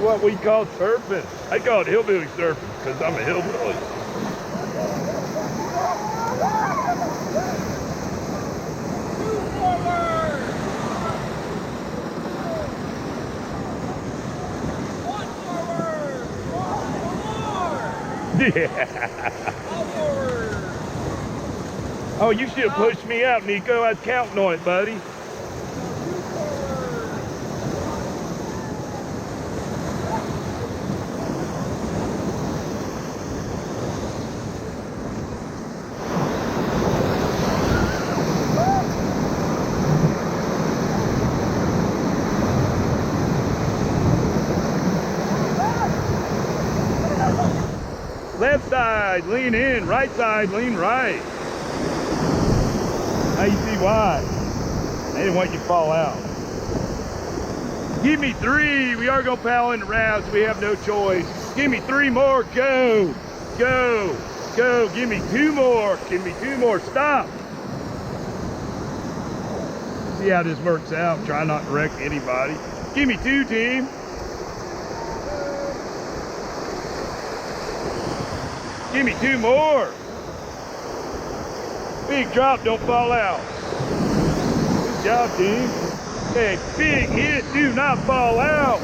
what we call surfing. I call it hillbilly surfing because I'm a hillbilly. Yeah. Oh, you should have pushed me out, Nico. I was counting on it, buddy. Left side, lean in. Right side, lean right. Now you see why. They didn't want you to fall out. Give me 3. We are going to paddle in the routes. We have no choice. Give me 3 more. Go. Go. Go. Give me 2 more. Give me 2 more. Stop. See how this works out. Try not to wreck anybody. Give me 2, team. Give me 2 more. Big drop, don't fall out. Good job, team. Hey, big hit, do not fall out.